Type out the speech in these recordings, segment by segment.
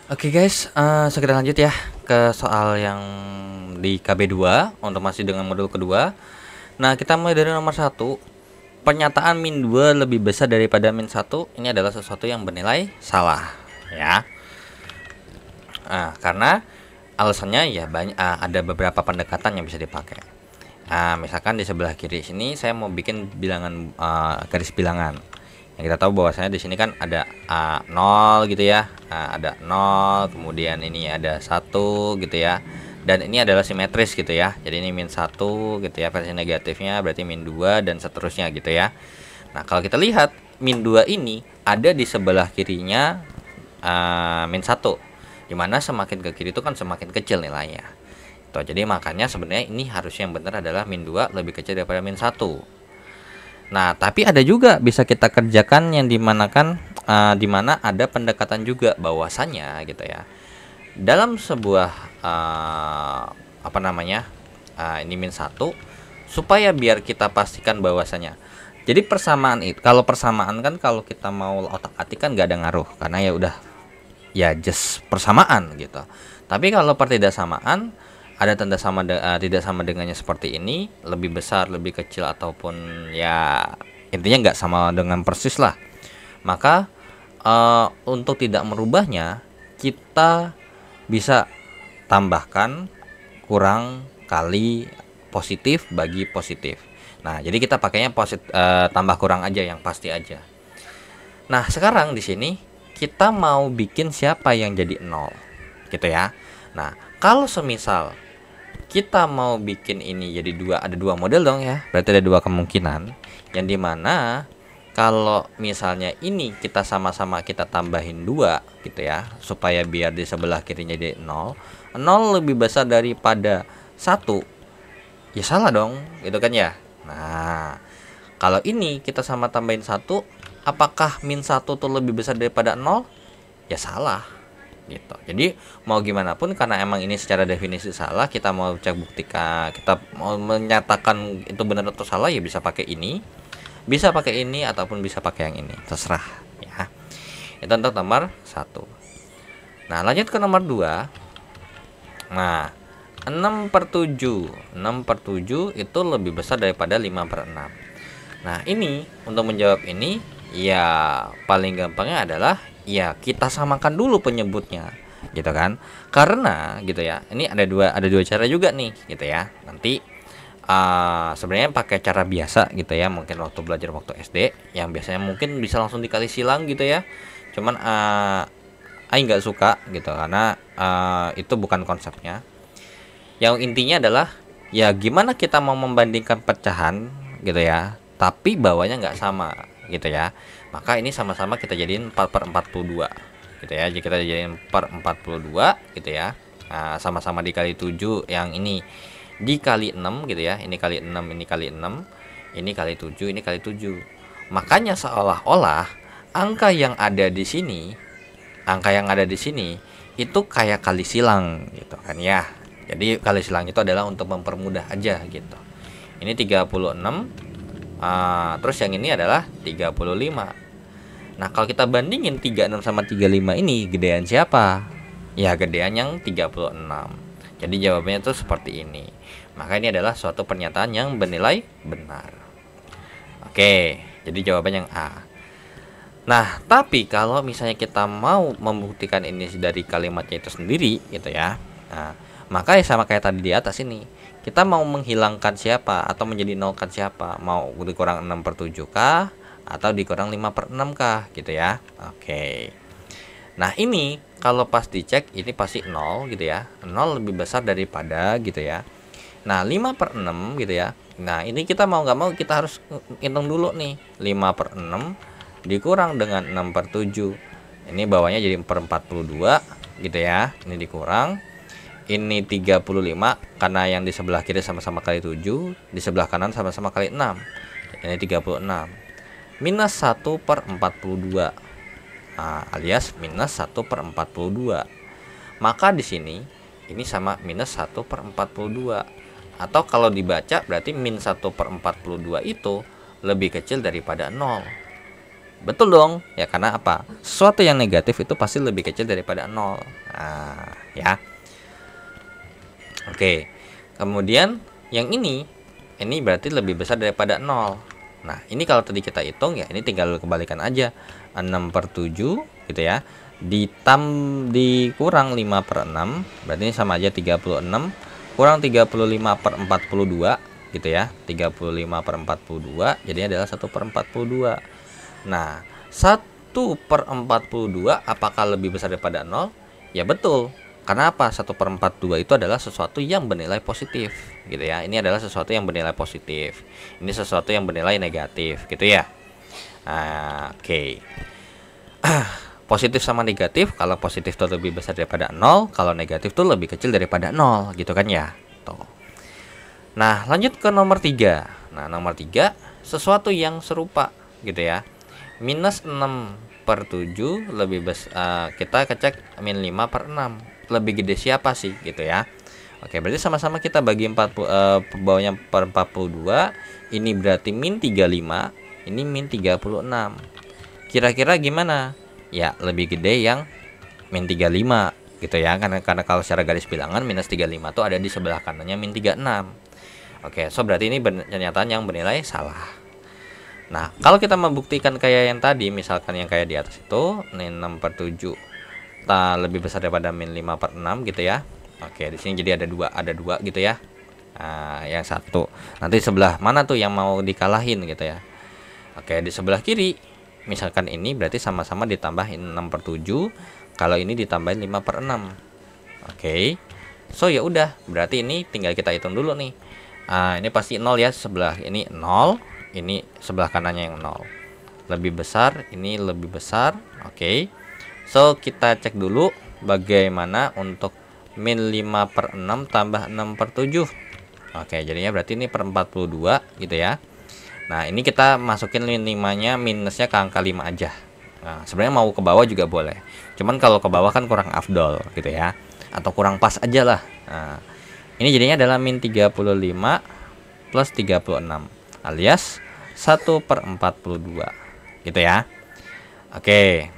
Oke guys, segera lanjut ya ke soal yang di KB2 untuk masih dengan modul kedua. Nah, kita mulai dari nomor satu. Pernyataan min 2 lebih besar daripada min 1 ini adalah sesuatu yang bernilai salah ya. Karena alasannya ya banyak, ada beberapa pendekatan yang bisa dipakai. Misalkan di sebelah kiri sini saya mau bikin bilangan, garis bilangan. Yang kita tahu bahwasanya di sini kan ada 0 gitu ya. Ada 0, kemudian ini ada 1 gitu ya. Dan ini adalah simetris gitu ya. Jadi ini min 1 gitu ya, versi negatifnya berarti min 2 dan seterusnya gitu ya. Nah, kalau kita lihat min 2 ini ada di sebelah kirinya min 1. Dimana semakin ke kiri itu kan semakin kecil nilainya. Tuh, jadi makanya sebenarnya ini harusnya yang benar adalah min 2 lebih kecil daripada min 1. Nah, tapi ada juga bisa kita kerjakan yang dimana ada pendekatan juga bahwasannya gitu ya. Dalam sebuah ini min 1 supaya biar kita pastikan bahwasanya. Jadi persamaan itu, kalau persamaan kan kalau kita mau otak-atik kan nggak ada ngaruh karena ya udah ya just persamaan gitu. Tapi kalau pertidaksamaan ada tanda tidak sama dengannya seperti ini, lebih besar, lebih kecil ataupun ya intinya nggak sama dengan persis lah. Maka untuk tidak merubahnya kita bisa tambahkan kurang kali positif bagi positif. Nah, jadi kita pakainya tambah kurang aja yang pasti aja. Nah, sekarang di sini kita mau bikin siapa yang jadi 0 gitu ya. Nah, kalau semisal kita mau bikin ini jadi ada dua model dong ya, berarti ada dua kemungkinan yang dimana kalau misalnya ini kita sama-sama kita tambahin 2 gitu ya, supaya biar di sebelah kirinya jadi 0 lebih besar daripada 1, ya salah dong gitu kan ya. Nah, kalau ini kita sama tambahin 1, apakah min 1 tuh lebih besar daripada 0? Ya salah gitu. Jadi mau gimana pun karena emang ini secara definisi salah, kita mau cek buktikan, kita mau menyatakan itu benar atau salah ya bisa pakai ini, ataupun bisa pakai yang ini, terserah ya. Itu untuk nomor 1. Nah, lanjut ke nomor 2. Nah, 6/7 itu lebih besar daripada 5/6. Nah, ini untuk menjawab ini ya paling gampangnya adalah ya kita samakan dulu penyebutnya gitu kan, karena gitu ya, ini ada dua cara juga nih gitu ya. Nanti sebenarnya pakai cara biasa gitu ya, mungkin waktu belajar waktu SD yang biasanya mungkin bisa langsung dikali silang gitu ya, cuman Aing nggak suka gitu karena itu bukan konsepnya. Yang intinya adalah ya gimana kita mau membandingkan pecahan gitu ya, tapi bawahnya nggak sama gitu ya. Maka ini sama-sama kita jadiin 4/42 gitu ya. Jadi kita jadiin 4/42 gitu ya. Nah, sama-sama dikali 7, yang ini dikali 6 gitu ya. Ini kali 6, ini kali 6, ini kali 7, ini kali 7. Makanya seolah-olah angka yang ada di sini, itu kayak kali silang gitu kan ya. Jadi kali silang itu adalah untuk mempermudah aja gitu. Ini 36, terus yang ini adalah 35. Nah, kalau kita bandingin 36 sama 35 ini gedean siapa? Ya gedean yang 36. Jadi jawabannya tuh seperti ini. Maka ini adalah suatu pernyataan yang bernilai benar. Oke, jadi jawaban yang A. Nah, tapi kalau misalnya kita mau membuktikan ini dari kalimatnya itu sendiri gitu ya. Nah, maka ya sama kayak tadi di atas ini. Kita mau menghilangkan siapa atau menjadi nolkan siapa? Mau dikurang 6/7 kah? Atau dikurang 5/6 kah gitu ya. Oke. Nah, ini kalau pas dicek ini pasti 0 gitu ya. 0 lebih besar daripada gitu ya. Nah, 5/6 gitu ya. Nah, ini kita mau nggak mau kita harus hitung dulu nih. 5/6 dikurang dengan 6/7. Ini bawahnya jadi 4/42 gitu ya. Ini dikurang. Ini 35 karena yang di sebelah kiri sama-sama kali 7, di sebelah kanan sama-sama kali 6. Ini 36. Minus 1/42. Alias minus 1/42. Maka di sini ini sama minus 1/42. Atau kalau dibaca berarti min 1/42 itu lebih kecil daripada 0. Betul dong, ya karena apa? Sesuatu yang negatif itu pasti lebih kecil daripada 0. Nah, ya. Oke. Kemudian yang ini berarti lebih besar daripada 0. Nah, ini kalau tadi kita hitung ya, ini tinggal kebalikan aja. 6/7 gitu ya. Dikurang 5/6, berarti ini sama aja 36. Kurang 35/42 gitu ya. 35/42 jadinya adalah 1/42. Nah, 1/42 apakah lebih besar daripada 0? Ya betul. Karena apa? 1/42 itu adalah sesuatu yang bernilai positif gitu ya. Ini adalah sesuatu yang bernilai positif. Ini sesuatu yang bernilai negatif gitu ya. Oke. Positif sama negatif, kalau positif itu lebih besar daripada 0, kalau negatif itu lebih kecil daripada 0 gitu kan ya. Tuh. Nah, lanjut ke nomor 3. Nah, nomor 3 sesuatu yang serupa gitu ya. Minus 6/7 lebih besar, kita kecek min 5/6. Lebih gede siapa sih gitu ya. Oke, berarti sama-sama kita bagi 40, bawahnya per 42. Ini berarti min 35, ini min 36. Kira-kira gimana? Ya, lebih gede yang min 35 gitu ya. Karena kalau secara garis bilangan minus 35 tuh ada di sebelah kanannya min 36. Oke, so berarti ini pernyataan yang bernilai salah. Nah, kalau kita membuktikan kayak yang tadi, misalkan yang kayak di atas itu, min 6/7 lebih besar daripada min 5/6 gitu ya. Oke, di sini jadi ada dua gitu ya. Nah, yang satu. Nanti sebelah mana tuh yang mau dikalahin gitu ya. Oke, di sebelah kiri. Misalkan ini berarti sama-sama ditambahin 6/7. Kalau ini ditambahin 5/6. Oke. So ya udah, berarti ini tinggal kita hitung dulu nih. Ini pasti 0 ya, sebelah ini 0. Ini sebelah kanannya yang 0. Lebih besar, ini lebih besar. Oke. So kita cek dulu bagaimana untuk min 5/6 tambah 6/7. Oke, jadinya berarti ini per 42 gitu ya. Nah, ini kita masukin min 5-nya minusnya ke angka 5 aja. Nah, sebenarnya mau ke bawah juga boleh. Cuman kalau ke bawah kan kurang afdol gitu ya. Atau kurang pas aja lah. Nah, ini jadinya adalah min 35 plus 36 alias 1/42 gitu ya. Oke.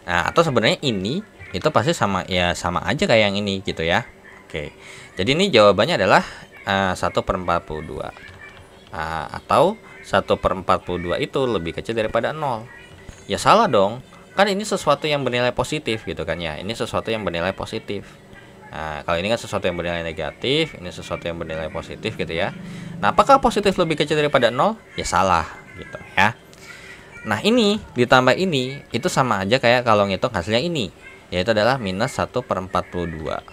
Nah, atau sebenarnya ini itu pasti sama ya, sama aja kayak yang ini gitu ya. Oke. Jadi ini jawabannya adalah 1/42. Atau 1/42 itu lebih kecil daripada 0. Ya salah dong. Kan ini sesuatu yang bernilai positif gitu kan ya. Ini sesuatu yang bernilai positif. Nah, kalau ini kan sesuatu yang bernilai negatif, ini sesuatu yang bernilai positif gitu ya. Nah, apakah positif lebih kecil daripada 0? Ya salah gitu ya. Nah, ini ditambah ini itu sama aja kayak kalau ngitung hasilnya ini, yaitu adalah minus 1/42.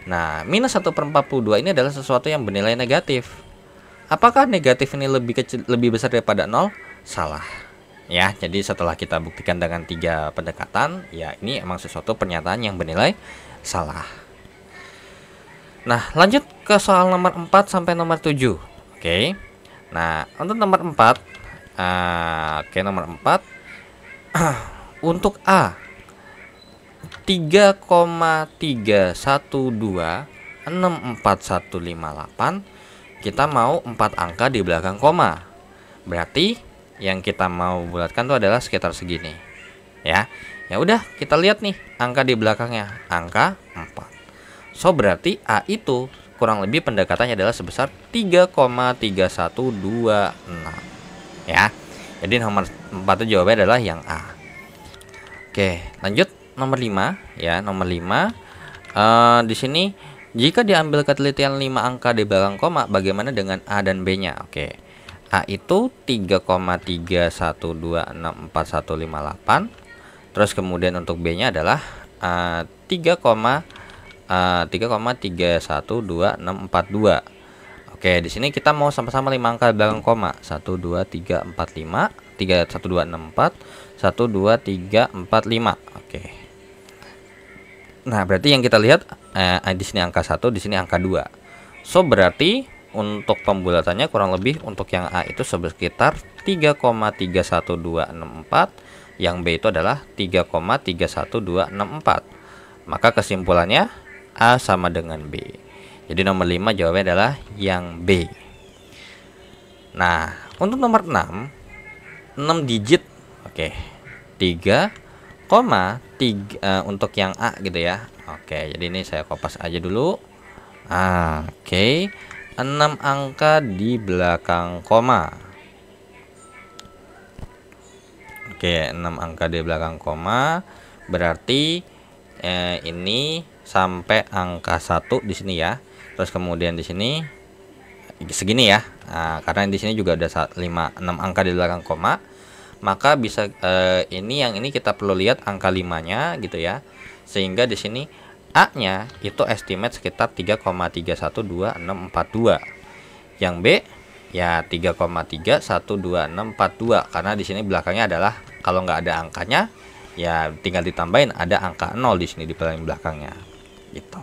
Nah, minus 1/42 ini adalah sesuatu yang bernilai negatif. Apakah negatif ini lebih besar daripada 0? Salah. Ya, jadi setelah kita buktikan dengan 3 pendekatan, ya ini emang sesuatu pernyataan yang bernilai salah. Nah, lanjut ke soal nomor 4 sampai nomor 7. Oke. Nah, untuk nomor 4, nomor 4 untuk A 3,3126458, kita mau 4 angka di belakang koma. Berarti yang kita mau bulatkan itu adalah sekitar segini. Ya. Ya udah, kita lihat nih angka di belakangnya, angka 4. So berarti A itu kurang lebih pendekatannya adalah sebesar 3,3126. Ya. Jadi nomor 4 itu jawabannya adalah yang A. Oke, lanjut nomor 5 ya, nomor 5. Di sini jika diambil ketelitian 5 angka di belakang koma, bagaimana dengan A dan B-nya? Oke. A itu 3,3126458. Terus kemudian untuk B-nya adalah 3,3126442. Oke, di sini kita mau sama-sama 5 angka belakang koma. 1 2 3 4 5, 1 2 6 4, 1 2 3 4 5. Oke. Nah, berarti yang kita lihat di sini angka 1, di sini angka 2. So berarti untuk pembulatannya kurang lebih untuk yang A itu sekitar 3,31264, yang B itu adalah 3,31264. Maka kesimpulannya A sama dengan B. Jadi nomor 5 jawabannya adalah yang B. Nah, untuk nomor 6. 6 digit. Oke. 3,3 untuk yang A gitu ya. Oke, jadi ini saya kopas aja dulu. Oke. 6 angka di belakang koma. Oke, 6 angka di belakang koma berarti ini sampai angka 1 di sini ya. Terus kemudian di sini segini ya. Karena di sini juga ada 6 angka di belakang koma, maka bisa ini kita perlu lihat angka 5-nya gitu ya. Sehingga di sini A-nya itu estimate sekitar 3,312642. Yang B ya 3,3122642 karena di sini belakangnya adalah kalau nggak ada angkanya ya tinggal ditambahin ada angka 0 di sini di paling belakangnya gitu.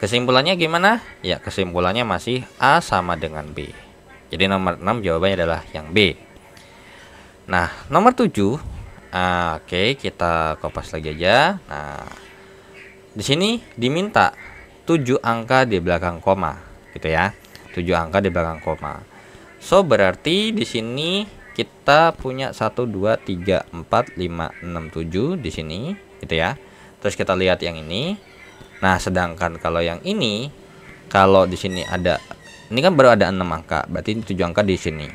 Kesimpulannya gimana? Ya kesimpulannya masih A sama dengan B. Jadi nomor 6 jawabannya adalah yang B. Nah nomor 7 oke, kita kopas lagi aja. Nah di sini diminta 7 angka di belakang koma gitu ya. 7 angka di belakang koma. So berarti di sini kita punya 1 2 3 4 5 6 7 di sini gitu ya. Terus kita lihat yang ini. Nah, sedangkan kalau yang ini kalau di sini ada ini kan baru ada 6 angka, berarti 7 angka di sini.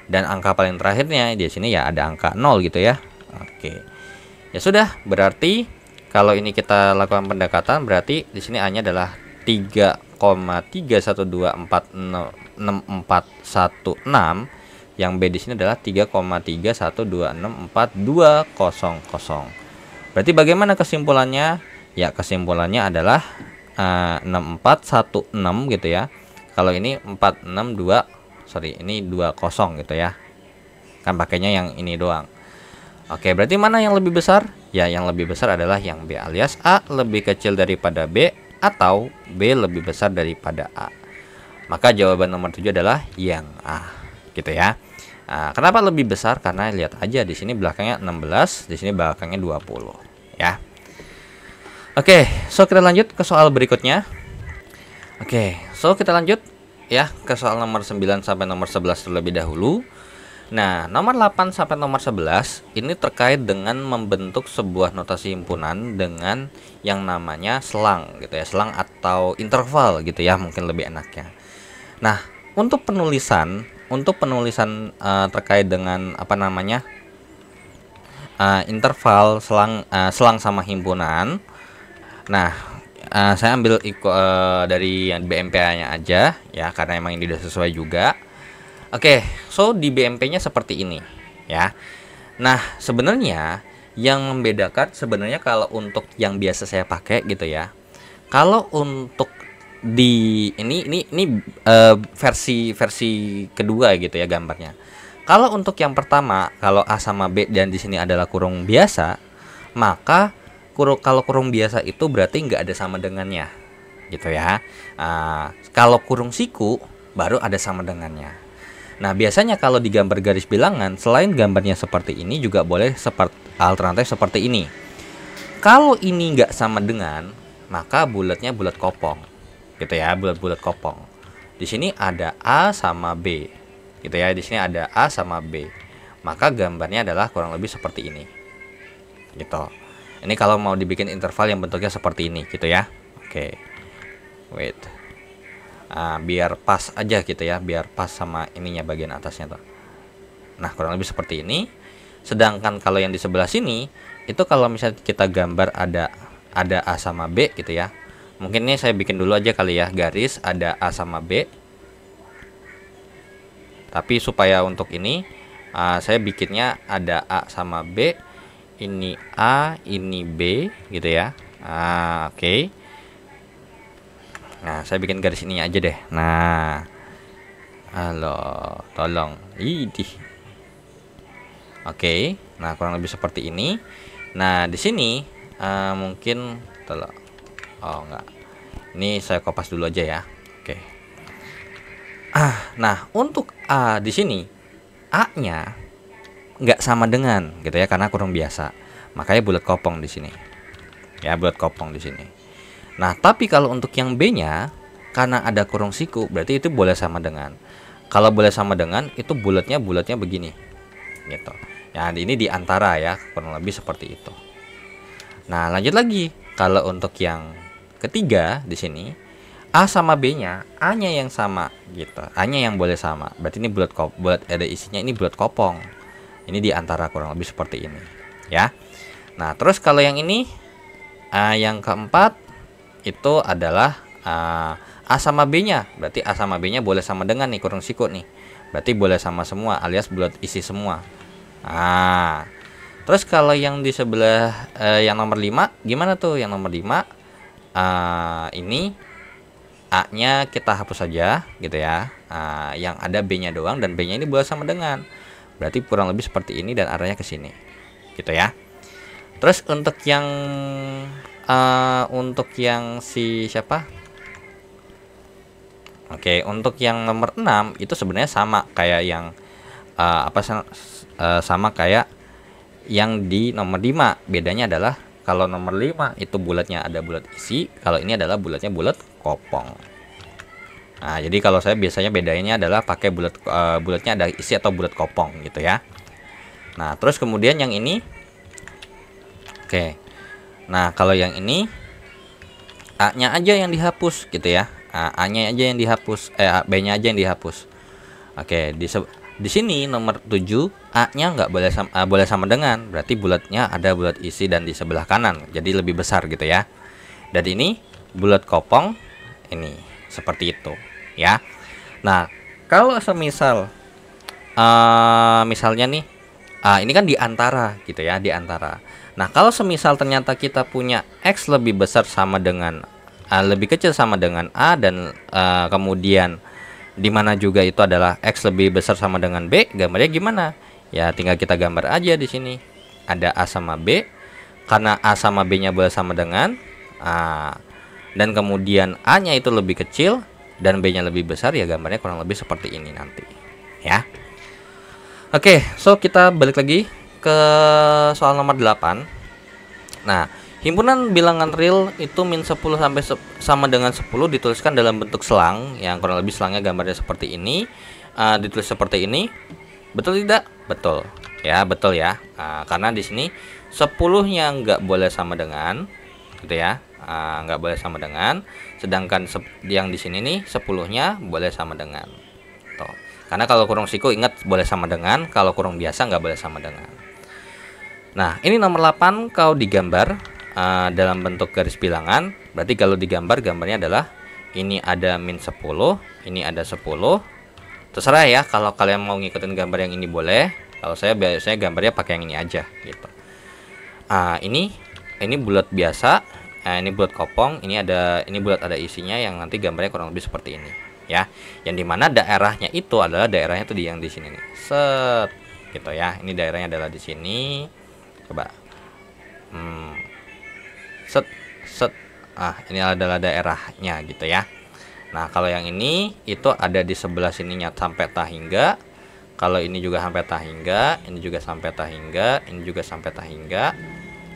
Dan angka paling terakhirnya di sini ya ada angka 0 gitu ya. Oke. Ya sudah, berarti kalau ini kita lakukan pendekatan berarti di sini A-nya adalah 3,312466416. Yang B di sini adalah 3,312642000. Berarti bagaimana kesimpulannya? Ya, kesimpulannya adalah 6416 gitu ya. Kalau ini 462, ini 20 gitu ya. Kan pakainya yang ini doang. Oke, berarti mana yang lebih besar? Ya, yang lebih besar adalah yang B, alias A lebih kecil daripada B atau B lebih besar daripada A. Maka jawaban nomor 7 adalah yang A, gitu ya. Kenapa lebih besar? Karena lihat aja di sini belakangnya 16, di sini belakangnya 20, ya. Oke, so kita lanjut ke soal berikutnya. Oke, so kita lanjut ya ke soal nomor 9 sampai nomor 11 terlebih dahulu. Nah, nomor 8 sampai nomor 11 ini terkait dengan membentuk sebuah notasi himpunan dengan yang namanya selang gitu ya, selang atau interval gitu ya, mungkin lebih enaknya. Nah, untuk penulisan terkait dengan apa namanya interval, selang sama himpunan. Nah, saya ambil dari yang BMPA-nya aja ya, karena emang ini udah sesuai juga. Oke, so di BMP-nya seperti ini ya. Nah, sebenarnya yang membedakan sebenarnya kalau untuk yang biasa saya pakai gitu ya. Kalau untuk di ini versi kedua gitu ya gambarnya. Kalau untuk yang pertama, kalau A sama B dan di sini adalah kurung biasa, maka kalau kurung biasa itu berarti nggak ada sama dengannya gitu ya. Kalau kurung siku baru ada sama dengannya. Nah, biasanya kalau digambar garis bilangan, selain gambarnya seperti ini juga boleh alternatif seperti ini. Kalau ini nggak sama dengan, maka bulatnya bulat kopong, gitu ya, bulat kopong. Di sini ada A sama B, gitu ya. Di sini ada A sama B, maka gambarnya adalah kurang lebih seperti ini, gitu. Ini kalau mau dibikin interval yang bentuknya seperti ini, gitu ya. Oke, wait. Biar pas aja gitu ya, biar pas sama ininya bagian atasnya tuh. Nah, kurang lebih seperti ini. Sedangkan kalau yang di sebelah sini itu kalau misalnya kita gambar ada A sama B gitu ya. Mungkin ini saya bikin dulu aja kali ya, garis ada A sama B. Tapi supaya untuk ini saya bikinnya ada A sama B. Ini A, ini B gitu ya. Oke. Nah, saya bikin garis ini aja deh. Nah, halo, tolong. Idih. Oke. Nah, kurang lebih seperti ini. Nah, di sini mungkin tolong. Oh, enggak. Ini saya kopas dulu aja ya. Oke. Nah, untuk A di sini A-nya nggak sama dengan gitu ya, karena kurung biasa. Makanya bulat kopong di sini. Ya, bulat kopong di sini. Nah, tapi kalau untuk yang B-nya, karena ada kurung siku, berarti itu boleh sama dengan. Kalau boleh sama dengan, itu bulatnya begini. gitu. Ya, ini di antara ya, kurang lebih seperti itu. Nah, lanjut lagi. Kalau untuk yang ketiga di sini, A sama B-nya, A-nya yang sama gitu. A-nya yang boleh sama. Berarti ini bulat ada isinya, ini bulat kopong. Ini di antara kurang lebih seperti ini, ya. Nah, terus kalau yang ini yang keempat itu adalah A sama B-nya. Berarti A sama B-nya boleh sama dengan nih kurung siku nih. Berarti boleh sama semua alias bulat isi semua. Terus kalau yang di sebelah yang nomor 5 gimana tuh? Yang nomor 5 ini A-nya kita hapus saja gitu ya. Yang ada B-nya doang dan B-nya ini boleh sama dengan. Berarti kurang lebih seperti ini dan arahnya ke sini. Gitu ya. Terus untuk yang si siapa? Oke, untuk yang nomor 6 itu sebenarnya sama kayak yang sama kayak yang di nomor 5. Bedanya adalah kalau nomor 5 itu bulatnya ada bulat isi, kalau ini adalah bulatnya bulat kopong. Nah, jadi kalau saya biasanya bedanya adalah pakai bulatnya ada isi atau bulat kopong gitu ya. Nah, terus kemudian yang ini, oke. Nah, kalau yang ini A-nya aja yang dihapus gitu ya. A-nya aja yang dihapus, B-nya aja yang dihapus. Oke, di sini nomor 7 A-nya nggak boleh sama dengan, berarti bulatnya ada bulat isi dan di sebelah kanan, jadi lebih besar gitu ya. Dan ini bulat kopong ini seperti itu ya. Nah, kalau semisal misalnya nih ini kan di antara gitu ya, di antara. Nah, kalau semisal ternyata kita punya X lebih besar sama dengan lebih kecil sama dengan A dan kemudian dimana juga itu adalah X lebih besar sama dengan B, gambarnya gimana? Ya tinggal kita gambar aja di sini. Ada A sama B, karena A sama B-nya boleh sama dengan A, dan kemudian A-nya itu lebih kecil dan B-nya lebih besar, ya gambarnya kurang lebih seperti ini nanti ya. Oke, so kita balik lagi ke soal nomor 8. Nah, himpunan bilangan real itu min 10 sampai sama dengan 10 dituliskan dalam bentuk selang, yang kurang lebih selangnya gambarnya seperti ini, ditulis seperti ini. Betul tidak? Betul. Ya, betul ya. Karena di sini 10-nya nggak boleh sama dengan gitu ya. Nggak boleh sama dengan, sedangkan yang di sini nih 10-nya boleh sama dengan. Tuh. Karena kalau kurung siku ingat boleh sama dengan, kalau kurung biasa nggak boleh sama dengan. Nah, ini nomor 8 kau digambar dalam bentuk garis bilangan. Berarti kalau digambar, gambarnya adalah ini ada min 10, ini ada 10. Terserah ya, kalau kalian mau ngikutin gambar yang ini boleh. Kalau saya biasanya gambarnya pakai yang ini aja gitu. Ini bulat biasa, ini bulat kopong, ini bulat ada isinya, yang nanti gambarnya kurang lebih seperti ini ya. Yang dimana daerahnya itu adalah daerahnya tuh yang di sini nih. Set gitu ya. Ini daerahnya adalah di sini. Coba. Set. Ini adalah daerahnya gitu ya. Nah, kalau yang ini itu ada di sebelah sininya sampai tahingga. Kalau ini juga sampai tahingga, ini juga sampai tahingga, ini juga sampai tahingga,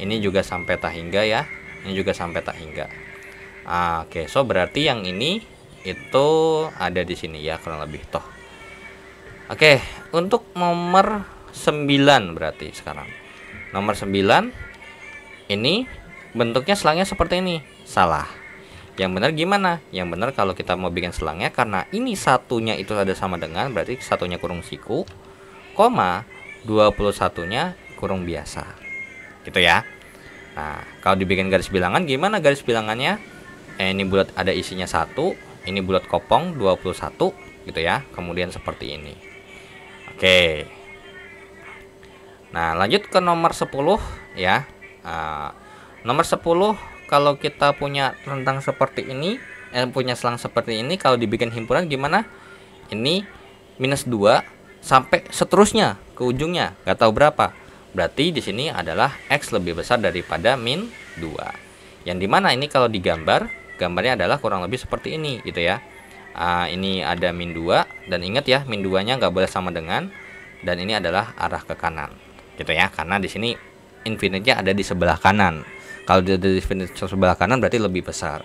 ini juga sampai tahingga ya. Ini juga sampai tahingga. Oke, so berarti yang ini itu ada di sini ya kurang lebih toh. Oke, untuk nomor 9 berarti sekarang. Nomor 9 ini bentuknya selangnya seperti ini. Salah. Yang benar gimana? Yang benar kalau kita mau bikin selangnya, karena ini satunya itu ada sama dengan, berarti satunya kurung siku, koma 21-nya kurung biasa. Gitu ya. Nah, kalau dibikin garis bilangan gimana garis bilangannya? Ini bulat ada isinya 1, ini bulat kopong 21 gitu ya. Kemudian seperti ini. Oke. Nah, lanjut ke nomor 10 ya. Nomor 10 kalau kita punya rentang seperti ini, punya selang seperti ini, kalau dibikin himpunan gimana? Ini minus 2 sampai seterusnya ke ujungnya, nggak tahu berapa. Berarti di sini adalah X lebih besar daripada min 2. Yang dimana ini kalau digambar, gambarnya adalah kurang lebih seperti ini gitu ya. Ini ada min 2, dan ingat ya, min 2-nya nggak boleh sama dengan, dan ini adalah arah ke kanan gitu ya, karena di sini infinite-nya ada di sebelah kanan. Kalau di infinite sebelah kanan berarti lebih besar.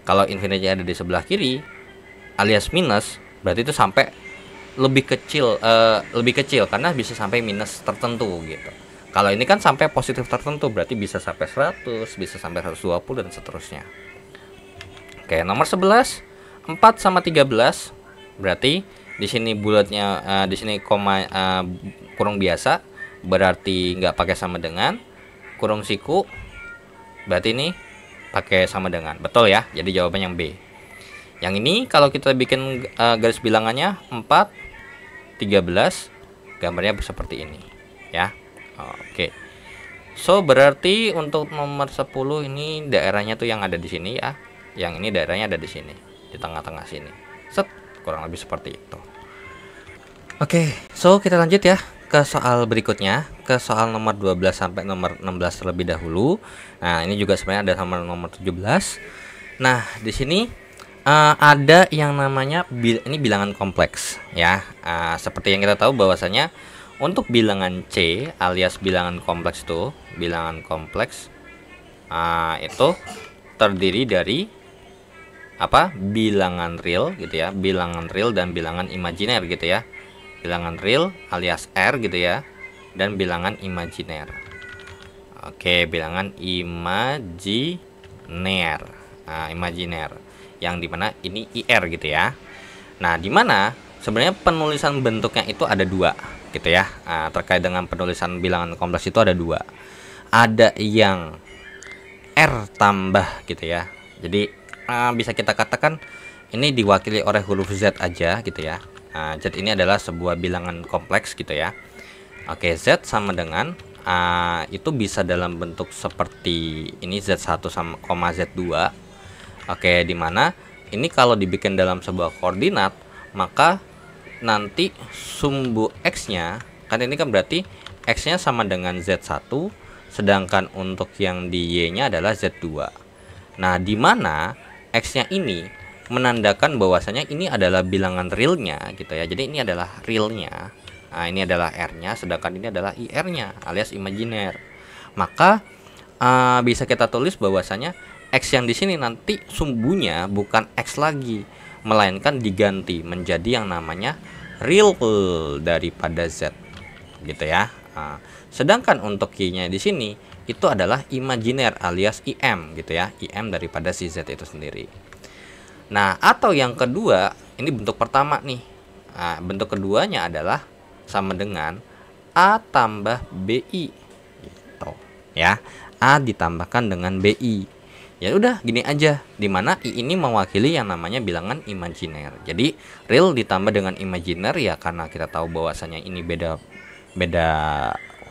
Kalau infinite-nya ada di sebelah kiri alias minus, berarti itu sampai lebih kecil karena bisa sampai minus tertentu gitu. Kalau ini kan sampai positif tertentu, berarti bisa sampai 100, bisa sampai 120 dan seterusnya. Oke, nomor 11, 4 sama 13. Berarti di sini bulatnya di sini koma kurung biasa, berarti nggak pakai sama dengan. Kurung siku, berarti ini pakai sama dengan. Betul ya? Jadi jawabannya yang B. Yang ini kalau kita bikin garis bilangannya 4, 13, gambarnya seperti ini ya. Oke. So berarti untuk nomor 10 ini daerahnya tuh yang ada di sini ya. Yang ini daerahnya ada di sini, di tengah-tengah sini. Set, kurang lebih seperti itu. Oke, so kita lanjut ya ke soal berikutnya, ke soal nomor 12 sampai nomor 16 terlebih dahulu. Nah, ini juga sebenarnya ada nomor 17. Nah, di sini ada yang namanya ini bilangan kompleks ya. Seperti yang kita tahu bahwasanya untuk bilangan C alias bilangan kompleks itu, bilangan kompleks itu terdiri dari apa? Bilangan real gitu ya, bilangan real dan bilangan imajiner gitu ya. Bilangan real alias R gitu ya, dan bilangan imajiner. Oke, bilangan imajiner. Imajiner yang dimana ini IR gitu ya. Nah, dimana sebenarnya penulisan bentuknya itu ada dua gitu ya. Terkait dengan penulisan bilangan kompleks itu ada dua. Ada yang R tambah gitu ya. Jadi bisa kita katakan ini diwakili oleh huruf Z aja gitu ya. Z ini adalah sebuah bilangan kompleks gitu ya. Oke, Z sama dengan itu bisa dalam bentuk seperti ini Z1 sama Z2. Oke, dimana ini kalau dibikin dalam sebuah koordinat, maka nanti sumbu X-nya kan ini kan berarti X-nya sama dengan Z1, sedangkan untuk yang di Y-nya adalah Z2. Nah, dimana X-nya ini menandakan bahwasanya ini adalah bilangan realnya gitu ya. Jadi ini adalah realnya. Nah, ini adalah R-nya, sedangkan ini adalah IR-nya alias imajiner. Maka bisa kita tulis bahwasanya X yang di sini nanti sumbunya bukan X lagi, melainkan diganti menjadi yang namanya real daripada Z gitu ya. Sedangkan untuk Y-nya di sini itu adalah imajiner alias IM gitu ya, IM daripada si Z itu sendiri. Nah, atau yang kedua, ini bentuk pertama nih. Bentuk keduanya adalah sama dengan A tambah BI gitu ya. A ditambahkan dengan BI. Ya udah gini aja, dimana I ini mewakili yang namanya bilangan imajiner. Jadi real ditambah dengan imajiner ya, karena kita tahu bahwasanya ini beda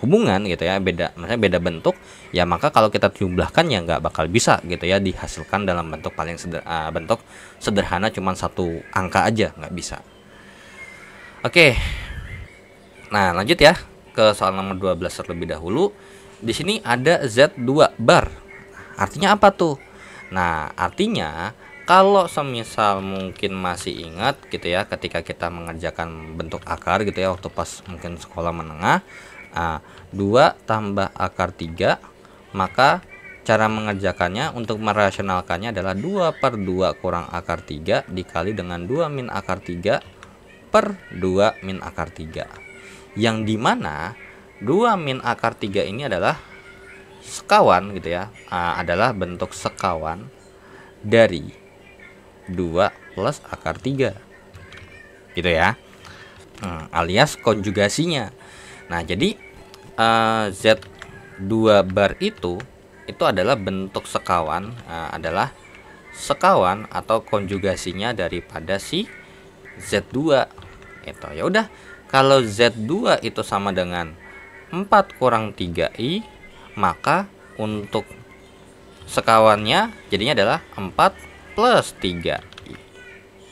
hubungan gitu ya, maksudnya beda bentuk ya, maka kalau kita jumlahkan ya nggak bakal bisa gitu ya dihasilkan dalam bentuk paling bentuk sederhana cuman satu angka aja, nggak bisa. Oke, nah lanjut ya ke soal nomor 12 terlebih dahulu. Di sini ada Z2 bar, artinya apa tuh? Nah, artinya kalau semisal mungkin masih ingat gitu ya, ketika kita mengerjakan bentuk akar gitu ya waktu pas mungkin sekolah menengah, 2 tambah akar 3, maka cara mengerjakannya untuk merasionalkannya adalah 2/2 kurang akar 3 dikali dengan 2 min akar 3 per 2 min akar 3, yang dimana 2 min akar 3 ini adalah sekawan gitu ya, adalah bentuk sekawan dari 2 plus akar 3 gitu ya, alias konjugasinya. Nah, jadi Z2 bar itu adalah bentuk sekawan, adalah sekawan atau konjugasinya daripada si Z2 itu. Ya udah, kalau Z2 itu sama dengan 4 kurang 3i, maka untuk sekawannya jadinya adalah 4 plus 3i.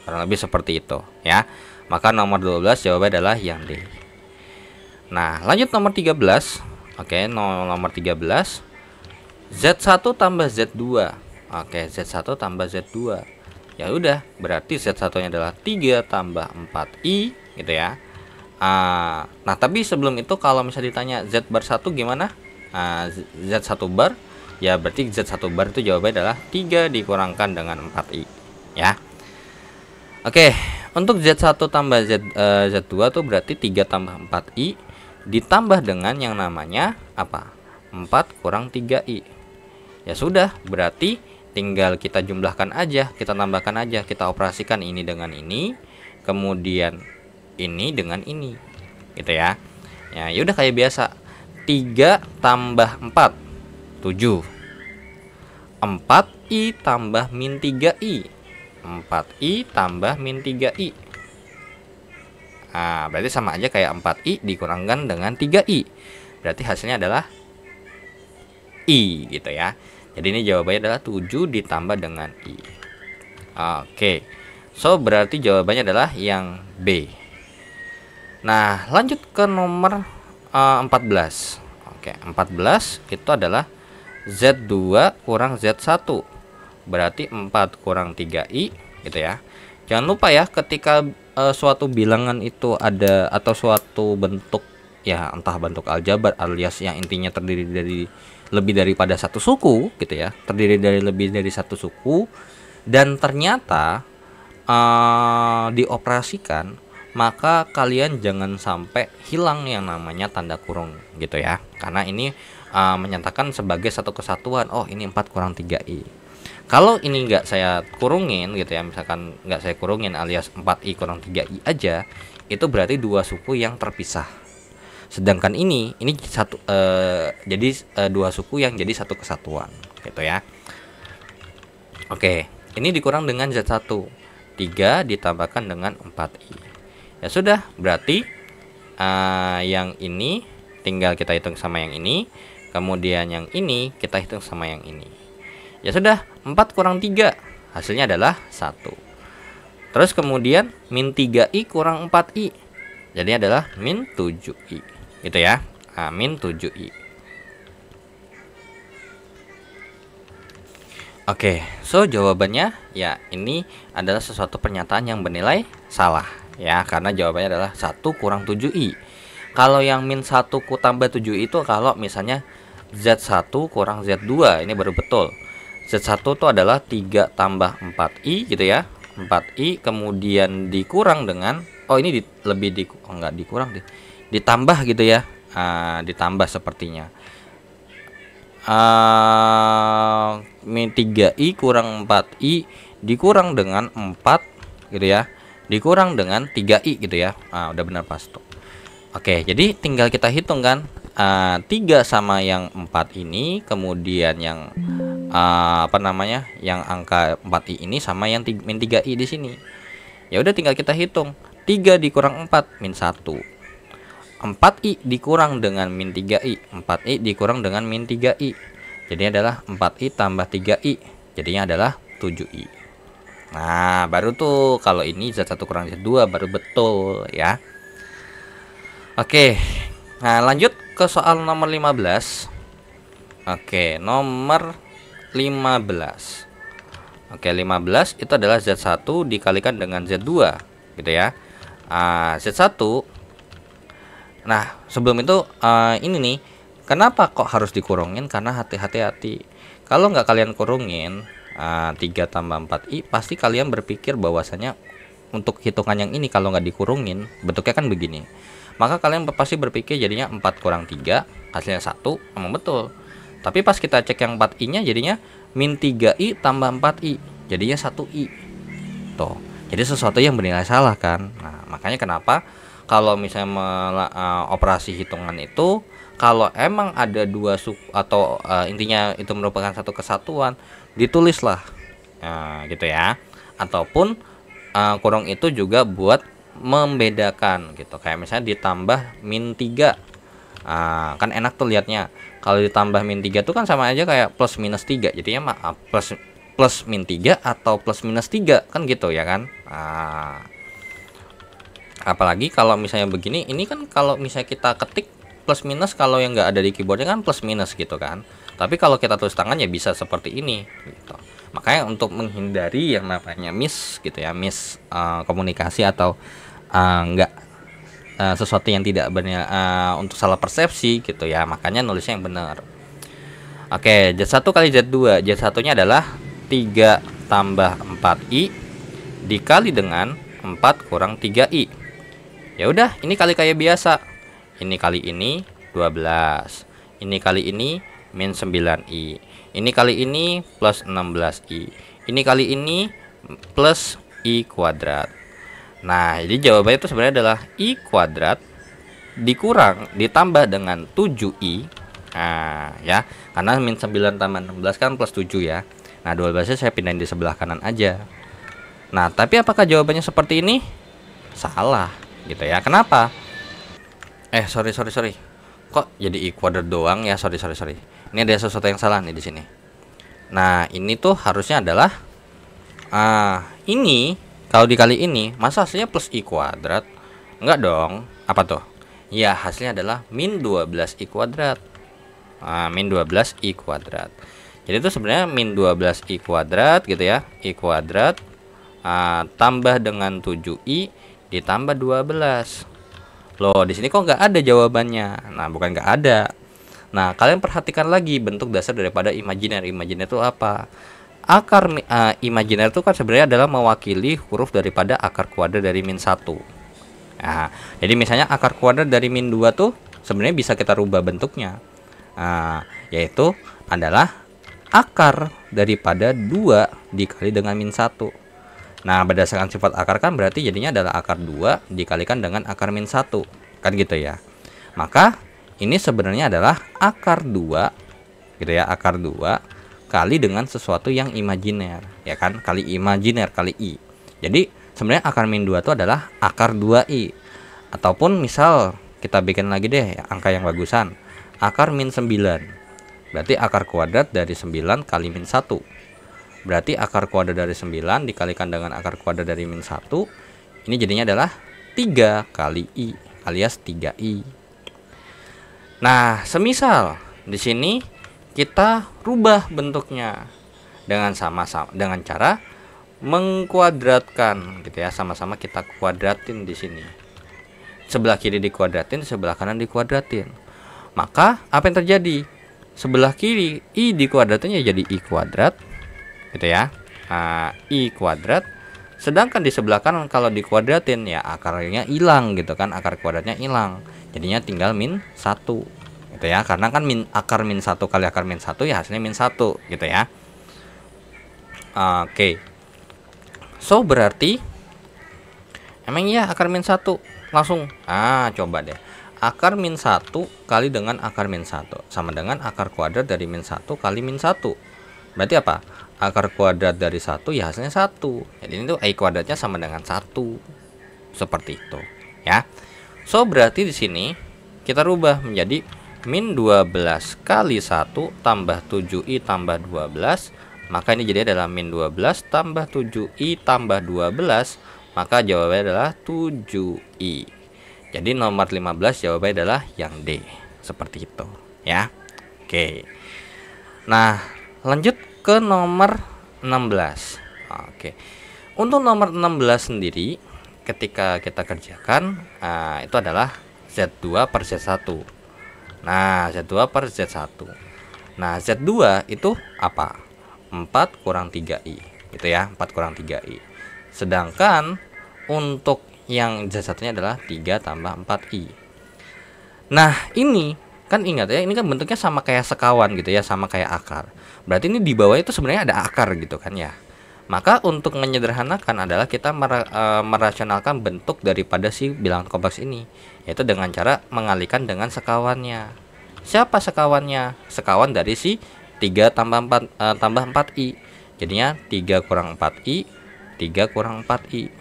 Kurang lebih seperti itu ya. Maka nomor 12 jawabannya adalah yang D. Nah, lanjut nomor 13. Oke, nomor 13. Z1 tambah Z2. Oke, Z1 tambah Z2. Ya udah, berarti Z1-nya adalah 3 tambah 4i gitu ya. Nah, tapi sebelum itu kalau misalnya ditanya Z bar 1 gimana? Z1 bar, ya berarti Z1 bar itu jawabannya adalah 3 dikurangkan dengan 4i ya. Oke, Untuk Z1 tambah Z2 tuh berarti 3 tambah 4I ditambah dengan yang namanya apa? 4 kurang 3I. Ya sudah, berarti tinggal kita jumlahkan aja, kita tambahkan aja, kita operasikan ini dengan ini, kemudian ini dengan ini, gitu ya. Ya udah kayak biasa. 3 tambah 4 7. 4I tambah min 3I. 4I tambah min 3I. Nah, berarti sama aja kayak 4I dikurangkan dengan 3I. Berarti hasilnya adalah I gitu ya. Jadi ini jawabannya adalah 7 ditambah dengan I. Oke. So berarti jawabannya adalah yang B. Nah, lanjut ke nomor 14. Oke, 14 itu adalah Z2 kurang Z1. Berarti 4 kurang 3I gitu ya. Jangan lupa ya, ketika suatu bilangan itu ada atau suatu bentuk ya, entah bentuk aljabar alias yang intinya terdiri dari lebih daripada satu suku gitu ya, terdiri dari lebih dari satu suku, dan ternyata dioperasikan, maka kalian jangan sampai hilang yang namanya tanda kurung gitu ya, karena ini menyatakan sebagai satu kesatuan. Oh, ini 4 kurang 3I. Kalau ini nggak saya kurungin gitu ya, misalkan nggak saya kurungin alias 4I kurang 3I aja, itu berarti dua suku yang terpisah. Sedangkan ini satu jadi dua suku yang jadi satu kesatuan gitu ya. Oke, ini dikurang dengan Z1. 3 ditambahkan dengan 4I. Ya sudah, berarti yang ini tinggal kita hitung sama yang ini, kemudian yang ini kita hitung sama yang ini. Ya sudah, 4 kurang 3 hasilnya adalah 1. Terus kemudian min 3I kurang 4I. Jadi adalah min 7I. Gitu ya. Min 7I. Oke, so jawabannya ya ini adalah sesuatu pernyataan yang bernilai salah ya, karena jawabannya adalah 1 kurang 7I. Kalau yang min 1 ku tambah 7 itu kalau misalnya Z1 kurang Z2, ini baru betul. Z1 itu adalah 3 tambah 4I gitu ya. 4I kemudian dikurang dengan enggak dikurang deh. Ditambah gitu ya. Ditambah sepertinya. Min 3I kurang 4I dikurang dengan 4 gitu ya. Dikurang dengan 3I gitu ya. Udah benar pas tuh. Oke, jadi tinggal kita hitung kan. 3 sama yang 4 ini, kemudian yang yang angka 4I ini sama yang min 3I di sini. Ya udah tinggal kita hitung. 3 dikurang 4 min 1. 4I dikurang dengan min 3I. 4I dikurang dengan min 3I. Jadi adalah 4I tambah 3I. Jadinya adalah 7I. Nah, baru tuh kalau ini Z1 kurang Z2 baru betul ya. Oke. Nah, lanjut ke soal nomor 15. Oke, nomor 15. Oke, 15 itu adalah Z1 dikalikan dengan Z2 gitu ya. Z1. Nah, sebelum itu ini nih, kenapa kok harus dikurungin? Karena hati-hati. Kalau nggak kalian kurungin 3 tambah 4I, pasti kalian berpikir bahwasanya untuk hitungan yang ini kalau nggak dikurungin bentuknya kan begini. Maka kalian pasti berpikir jadinya 4 kurang 3 hasilnya 1, emang betul. Tapi pas kita cek yang 4I nya jadinya min 3I tambah 4I, jadinya 1I. Tuh, jadi sesuatu yang bernilai salah kan. Nah, makanya kenapa kalau misalnya operasi hitungan itu, kalau emang ada dua suku atau intinya itu merupakan satu kesatuan, ditulislah gitu ya. Ataupun kurung itu juga buat membedakan gitu. Kayak misalnya ditambah min 3. Kan enak tuh lihatnya. Kalau ditambah min 3 tuh kan sama aja kayak plus minus 3. Jadinya plus min 3 atau plus minus 3 kan gitu ya kan. Apalagi kalau misalnya begini, ini kan kalau misalnya kita ketik plus minus, kalau yang nggak ada di keyboardnya kan plus minus gitu kan. Tapi kalau kita tulis tangan ya bisa seperti ini gitu. Makanya untuk menghindari yang namanya miss gitu ya, miss komunikasi atau sesuatu yang tidak benar, untuk salah persepsi gitu ya, makanya nulisnya yang benar. Oke, Z1 kali Z2. Z1 nya adalah 3 tambah 4I dikali dengan 4 kurang 3i. Ya udah, ini kali kayak biasa. Ini kali ini 12. Ini kali ini min 9i. Ini kali ini plus 16i. Ini kali ini plus i kuadrat. Nah, jadi jawabannya itu sebenarnya adalah i kuadrat dikurang ditambah dengan 7i. Nah, ya, karena min 9 tambah 16 kan plus 7 ya. Nah, 12-nya saya pindahin di sebelah kanan aja. Nah, tapi apakah jawabannya seperti ini? Salah, gitu ya. Kenapa? Sorry. Kok jadi i kuadrat doang ya? Sorry. Ini ada sesuatu yang salah nih di sini. Nah, ini tuh harusnya adalah ini kalau dikali ini, masa hasilnya plus i kuadrat? Enggak dong. Apa tuh? Ya, hasilnya adalah min 12i kuadrat. Min 12i kuadrat. Jadi itu sebenarnya min 12i kuadrat gitu ya. I kuadrat tambah dengan 7i ditambah 12. Loh, di sini kok nggak ada jawabannya? Nah, bukan nggak ada. Nah, kalian perhatikan lagi bentuk dasar daripada imajiner. Imajiner itu apa? Akar imajiner itu kan sebenarnya adalah mewakili huruf daripada akar kuadrat dari min 1. Nah, jadi misalnya akar kuadrat dari min 2 tuh sebenarnya bisa kita rubah bentuknya. Yaitu adalah akar daripada 2 dikali dengan min 1. Nah, berdasarkan sifat akar kan berarti jadinya adalah akar 2 dikalikan dengan akar min 1. Kan gitu ya. Maka ini sebenarnya adalah akar 2 gitu ya, akar 2 kali dengan sesuatu yang imajiner, ya kan? Kali imajiner kali i. Jadi sebenarnya akar min 2 itu adalah akar 2i. Ataupun misal kita bikin lagi deh angka yang bagusan. Akar min 9. Berarti akar kuadrat dari 9 kali min 1. Berarti akar kuadrat dari 9 dikalikan dengan akar kuadrat dari min 1. Ini jadinya adalah 3 kali i alias 3i. Nah, semisal di sini kita rubah bentuknya dengan sama-sama dengan cara mengkuadratkan gitu ya, sama-sama kita kuadratin di sini. Sebelah kiri dikuadratin, sebelah kanan dikuadratin. Maka apa yang terjadi? Sebelah kiri i dikuadratinnya jadi i kuadrat gitu ya. I kuadrat. Sedangkan di sebelah kanan kalau dikuadratin ya akarnya hilang gitu kan, akar kuadratnya hilang. Jadinya tinggal min 1. Gitu ya, karena kan akar min 1 kali akar min 1 ya hasilnya min 1 gitu ya. Oke. So berarti emang iya akar min 1 langsung. Coba deh. Akar min 1 kali dengan akar min 1 sama dengan akar kuadrat dari min 1 kali min 1. Berarti apa? Akar kuadrat dari 1 ya hasilnya 1. Jadi ini tuh i kuadratnya sama dengan 1. Seperti itu, ya. So berarti di sini kita rubah menjadi min 12 kali 1 tambah 7i tambah 12. Maka ini jadi adalah min 12 tambah 7i tambah 12. Maka jawabannya adalah 7i. Jadi nomor 15 jawabannya adalah yang D. Seperti itu ya. Oke. Nah, lanjut ke nomor 16. Oke. Untuk nomor 16 sendiri ketika kita kerjakan itu adalah Z2 per Z1. Nah, Z2 per Z1. Nah, Z2 itu apa? 4 kurang 3i. Gitu ya, 4 kurang 3i. Sedangkan untuk yang Z1-nya adalah 3 tambah 4i. Nah, ini kan ingat ya, ini kan bentuknya sama kayak sekawan gitu ya, sama kayak akar. Berarti ini di bawah itu sebenarnya ada akar gitu kan ya. Maka untuk menyederhanakan adalah kita merasionalkan bentuk daripada si bilangan kompleks ini, yaitu dengan cara mengalihkan dengan sekawannya. Siapa sekawannya? Sekawan dari si 3 tambah 4i. Jadinya 3 kurang 4i, 3 kurang 4i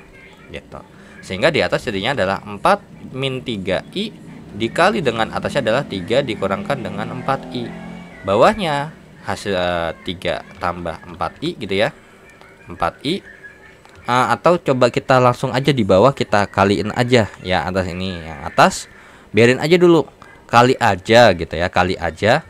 gitu. Sehingga di atas jadinya adalah 4 min 3i dikali dengan atasnya adalah 3 dikurangkan dengan 4i. Bawahnya hasil 3 tambah 4i gitu ya, 4i. Atau coba kita langsung aja di bawah kita kaliin aja ya, atas ini yang atas biarin aja dulu, kali aja gitu ya, kali aja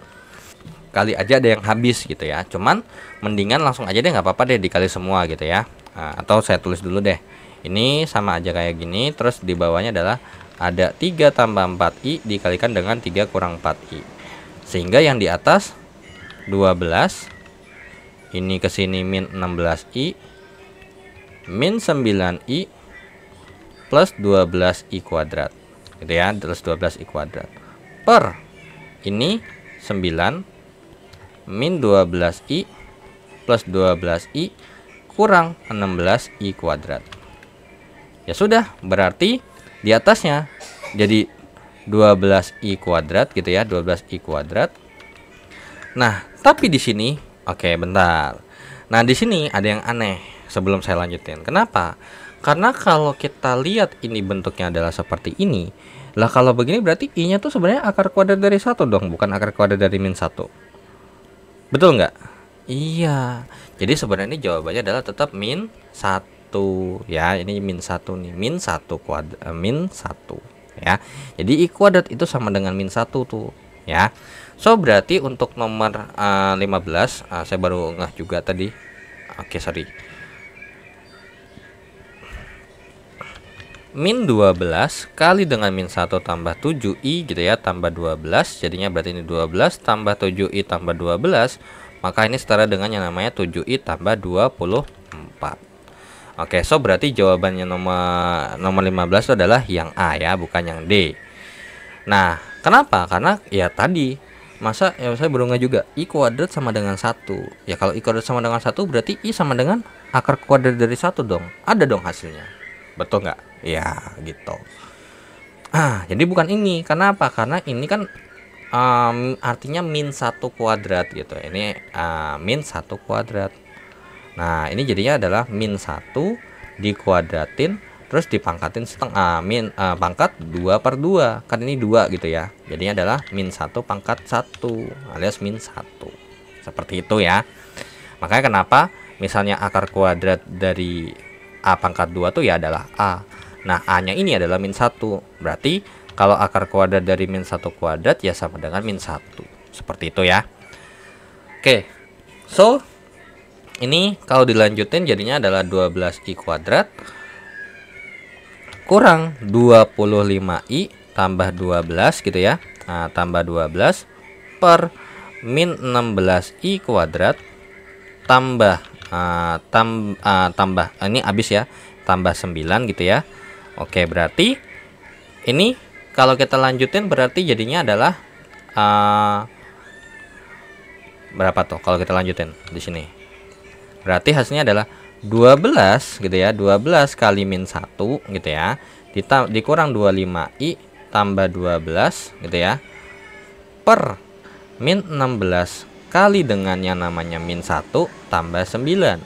ada yang habis gitu ya. Cuman mendingan langsung aja deh, nggak apa-apa deh dikali semua gitu ya. Atau saya tulis dulu deh, ini sama aja kayak gini. Terus di bawahnya adalah ada 3 tambah 4i dikalikan dengan 3 kurang 4i, sehingga yang di atas 12 ini kesini min 16i min 9i plus 12i kuadrat gitu ya, terus 12i kuadrat per ini 9 min 12i plus 12i kurang 16i kuadrat. Ya sudah, berarti di atasnya jadi 12i kuadrat gitu ya, 12i kuadrat. Nah, tapi di sini oke, bentar. Nah, di sini ada yang aneh sebelum saya lanjutin. Kenapa? Karena kalau kita lihat ini bentuknya adalah seperti ini. Lah kalau begini berarti i-nya tuh sebenarnya akar kuadrat dari 1 dong, bukan akar kuadrat dari min 1. Betul nggak? Iya. Jadi sebenarnya jawabannya adalah tetap min 1 ya. Ini min 1 nih, min 1 kuadrat, min 1 ya. Jadi i kuadrat itu sama dengan min 1 tuh ya. So berarti untuk nomor 15 saya baru ngeh juga tadi. Oke, sorry. Min 12 kali dengan min 1 tambah 7i gitu ya, tambah 12. Jadinya berarti ini 12 tambah 7i tambah 12. Maka ini setara dengan yang namanya 7i tambah 24. Oke, so berarti jawabannya nomor 15 itu adalah yang A ya, bukan yang D. Nah, kenapa? Karena ya tadi masa ya saya baru nggak juga i kuadrat sama dengan 1. Ya kalau i kuadrat sama dengan 1 berarti i sama dengan akar kuadrat dari 1 dong. Ada dong hasilnya. Betul nggak? Ya, gitu. Jadi bukan ini. Kenapa? Karena ini kan artinya min 1 kuadrat gitu. Ini min 1 kuadrat. Nah, ini jadinya adalah min 1 dikuadratin terus dipangkatin setengah, pangkat 2 per 2. Kan ini 2 gitu ya. Jadinya adalah min 1 pangkat 1 alias min 1. Seperti itu ya. Makanya kenapa misalnya akar kuadrat dari a pangkat 2 tuh ya adalah a. Nah, a-nya ini adalah min 1. Berarti kalau akar kuadrat dari min 1 kuadrat ya sama dengan min 1. Seperti itu ya. Oke. So, ini kalau dilanjutin jadinya adalah 12i kuadrat kurang 25i tambah 12 gitu ya. Nah, tambah 12 per min 16i kuadrat tambah tambah ini habis ya, tambah 9 gitu ya. Oke, berarti ini kalau kita lanjutin berarti jadinya adalah berapa tuh kalau kita lanjutin di sini? Berarti hasilnya adalah 12 gitu ya. 12 kali min 1 gitu ya. Dikurang 25i tambah 12 gitu ya. Per min 16 kali dengan yang namanya min 1 tambah 9.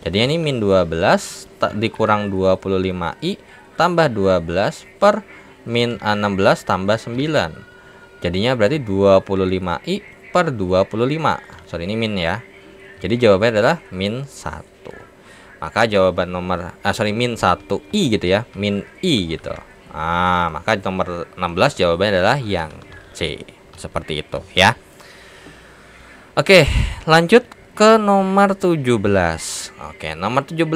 Jadi ini min 12 dikurang 25i tambah 12 per min 16 tambah 9. Jadinya berarti 25i per 25. Sorry, ini min ya. Jadi jawabannya adalah min 1. Maka jawaban nomor min 1i gitu ya, min i gitu. Maka nomor 16 jawabannya adalah yang C. Seperti itu ya. Oke, lanjut ke nomor 17. Oke, nomor 17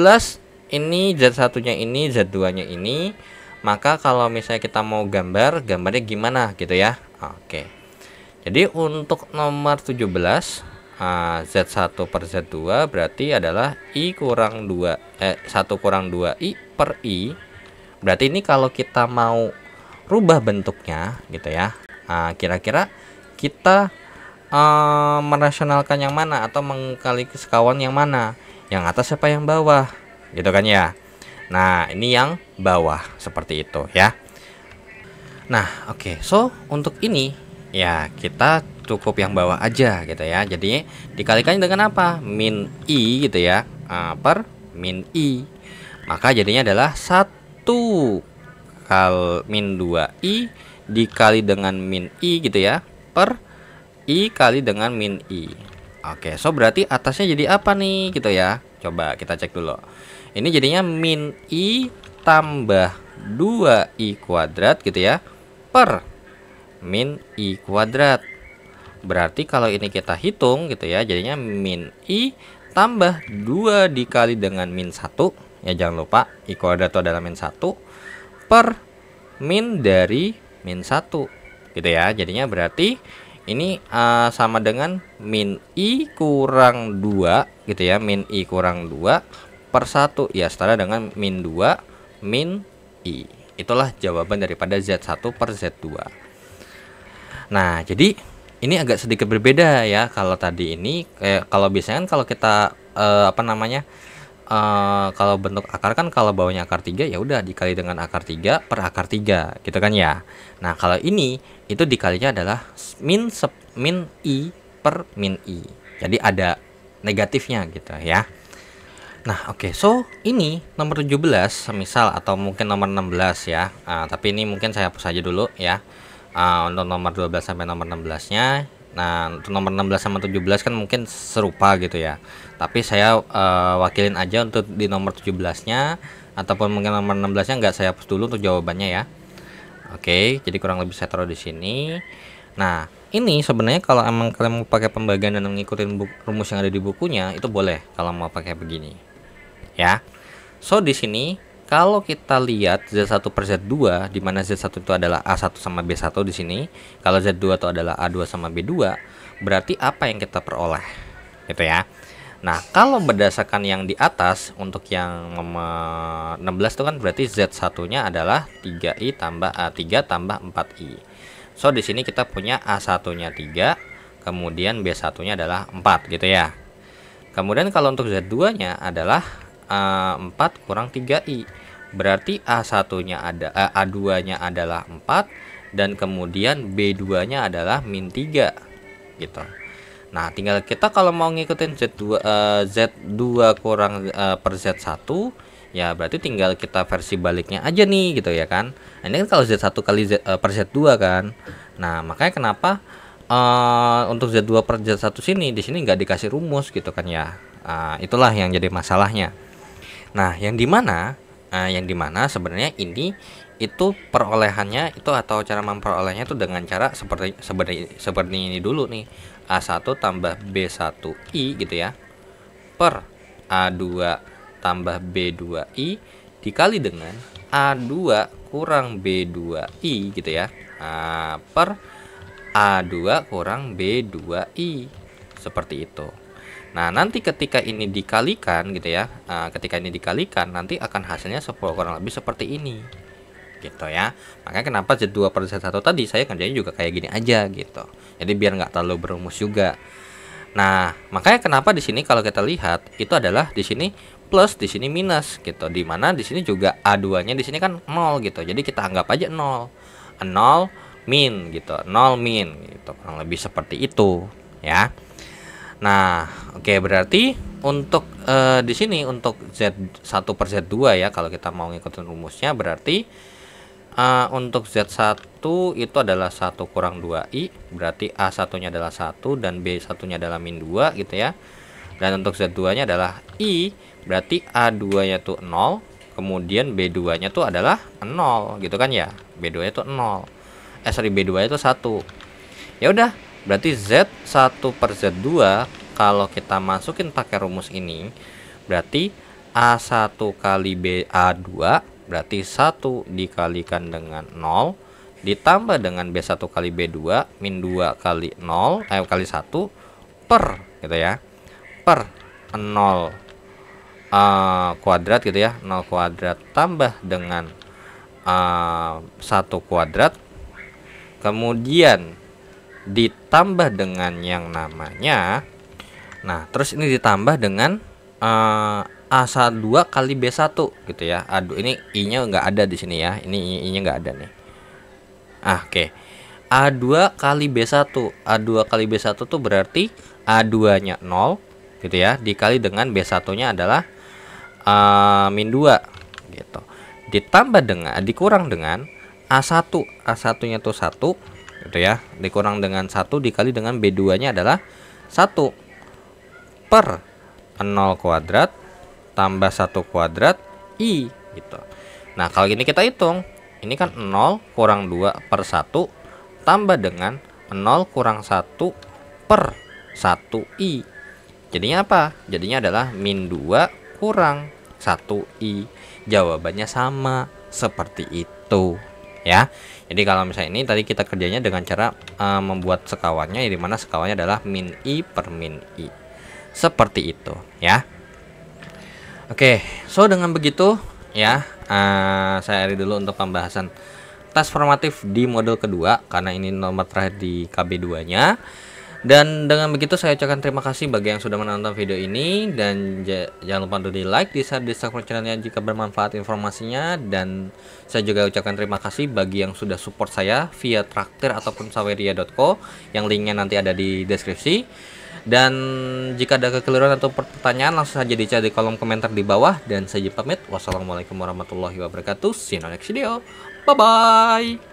ini Z1-nya ini, Z2-nya ini. Maka kalau misalnya kita mau gambarnya gimana gitu ya. Oke. Jadi untuk nomor 17 Z1 per Z2 berarti adalah I kurang 2 1 kurang 2I per I. Berarti ini kalau kita mau rubah bentuknya gitu ya. Kira-kira kita merasionalkan yang mana atau mengkali sekawan yang mana? Yang atas apa yang bawah? Gitu kan ya. Nah, ini yang bawah seperti itu ya. Nah, oke. So, untuk ini ya kita cukup yang bawah aja gitu ya. Jadi dikalikan dengan apa? Min I gitu ya. Per min I. Maka jadinya adalah 1 kali min 2I dikali dengan min I gitu ya. Per I kali dengan min I. Oke, so berarti atasnya jadi apa nih gitu ya. Coba kita cek dulu. Ini jadinya min I tambah 2I kuadrat gitu ya. Per min I kuadrat. Berarti kalau ini kita hitung gitu ya, jadinya min I tambah 2 dikali dengan min 1. Ya jangan lupa I kuadrat itu adalah min 1 per min dari min 1 gitu ya. Jadinya berarti ini sama dengan min I kurang 2 gitu ya. Min I kurang 2 per 1 ya, setara dengan min 2 min I. Itulah jawaban daripada Z1 per Z2. Nah, jadi ini agak sedikit berbeda ya. Kalau tadi ini kalau biasanya kan kalau kita kalau bentuk akar kan kalau bawahnya akar 3 ya udah dikali dengan akar 3 per akar 3 gitu kan ya. Nah, kalau ini itu dikalinya adalah min I per min I. Jadi ada negatifnya gitu ya. Nah, oke. So, ini nomor 17 misal atau mungkin nomor 16 ya. Tapi ini mungkin saya hapus aja dulu ya. Untuk nomor 12 sampai nomor 16-nya. Nah, untuk nomor 16 sama 17 kan mungkin serupa gitu ya. Tapi saya wakilin aja untuk di nomor 17-nya ataupun mungkin nomor 16-nya nggak saya hapus dulu untuk jawabannya ya. Oke, jadi kurang lebih saya taruh di sini. Nah, ini sebenarnya kalau emang kalian mau pakai pembagian dan mengikuti rumus yang ada di bukunya itu boleh kalau mau pakai begini. Ya. So di sini kalau kita lihat Z1 per Z2 di mana Z1 itu adalah A1 sama B1 di sini, kalau Z2 itu adalah A2 sama B2, berarti apa yang kita peroleh? Gitu ya. Nah, kalau berdasarkan yang di atas untuk yang nomor 16 itu kan berarti Z1-nya adalah 3I tambah A3 tambah 4I. So di sini kita punya A1-nya 3, kemudian B1-nya adalah 4 gitu ya. Kemudian kalau untuk Z2-nya adalah 4 kurang 3I. Berarti A1-nya A2-nya adalah 4 dan kemudian B2-nya adalah min 3 gitu. Nah, tinggal kita kalau mau ngikutin Z2 kurang per Z1 ya berarti tinggal kita versi baliknya aja nih gitu ya kan. Nah, ini kan kalau Z1 kali per Z2 kan. Nah, makanya kenapa untuk Z2 per Z1 di sini nggak dikasih rumus gitu kan ya. Itulah yang jadi masalahnya. Nah, yang dimana sebenarnya ini itu perolehannya itu atau cara memperolehnya itu dengan cara seperti ini dulu nih. A1 tambah B1I gitu ya per A2 tambah B2I dikali dengan A2 kurang B2I gitu ya, per A2 kurang B2I seperti itu. Nah, nanti ketika ini dikalikan gitu ya, nanti akan hasilnya kurang lebih seperti ini gitu ya. Makanya kenapa Z2 per Z1 tadi saya kerjanya juga kayak gini aja gitu. Jadi biar nggak terlalu berumus juga. Nah, makanya kenapa di sini kalau kita lihat itu adalah di sini plus, di sini minus gitu. Dimana di sini juga A2-nya di sini kan 0 gitu. Jadi kita anggap aja 0. 0 min gitu. 0 min gitu. Kurang lebih seperti itu ya. Nah, oke, berarti untuk di sini untuk Z1 per Z2 ya kalau kita mau ngikutin rumusnya berarti untuk Z1 itu adalah 1 kurang 2I, berarti A1-nya adalah 1 dan B1-nya adalah min 2 gitu ya. Dan untuk Z2-nya adalah I, berarti A2-nya tuh 0, kemudian B2-nya tuh adalah 0 gitu kan ya. B2-nya tuh 0. B2-nya tuh 1. Ya udah, berarti Z1 per Z2 kalau kita masukin pakai rumus ini, berarti A1 kali A2 berarti 1 dikalikan dengan 0 ditambah dengan B1 kali B2 min 2 kali 0 kali 1 per gitu ya, per 0 kuadrat gitu ya, 0 kuadrat tambah dengan 1 kuadrat kemudian ditambah dengan yang namanya, nah terus ini ditambah dengan A2 kali B1 gitu ya. Aduh, ini I-nya nggak ada di sini ya. Ini I-nya nggak ada nih. Oke. A2 kali B1. A2 kali B1 tuh berarti A2-nya 0 gitu ya. Dikali dengan B1-nya adalah min 2 gitu. Ditambah dengan dikurang dengan A1. A1-nya tuh 1 gitu ya. Dikurang dengan 1 dikali dengan B2-nya adalah 1 per 0 kuadrat tambah 1 kuadrat I gitu. Nah, kalau gini kita hitung, ini kan 0 kurang 2 per 1 tambah dengan 0 kurang 1 per 1I. Jadinya apa? Jadinya adalah min 2 kurang 1I. Jawabannya sama seperti itu ya. Jadi kalau misalnya ini tadi kita kerjanya dengan cara membuat sekawannya, di mana sekawannya adalah min I per min I. Seperti itu ya. Oke, so dengan begitu ya, saya akhiri dulu untuk pembahasan tes formatif di modul kedua, karena ini nomor terakhir di KB2-nya. Dan dengan begitu saya ucapkan terima kasih bagi yang sudah menonton video ini, dan jangan lupa untuk di like, di share, di subscribe channelnya jika bermanfaat informasinya. Dan saya juga ucapkan terima kasih bagi yang sudah support saya via Traktir ataupun saweria.co, yang linknya nanti ada di deskripsi. Dan jika ada kekeliruan atau pertanyaan, langsung saja dicari di kolom komentar di bawah. Dan saya pamit, wassalamualaikum warahmatullahi wabarakatuh. See you in the next video, bye bye.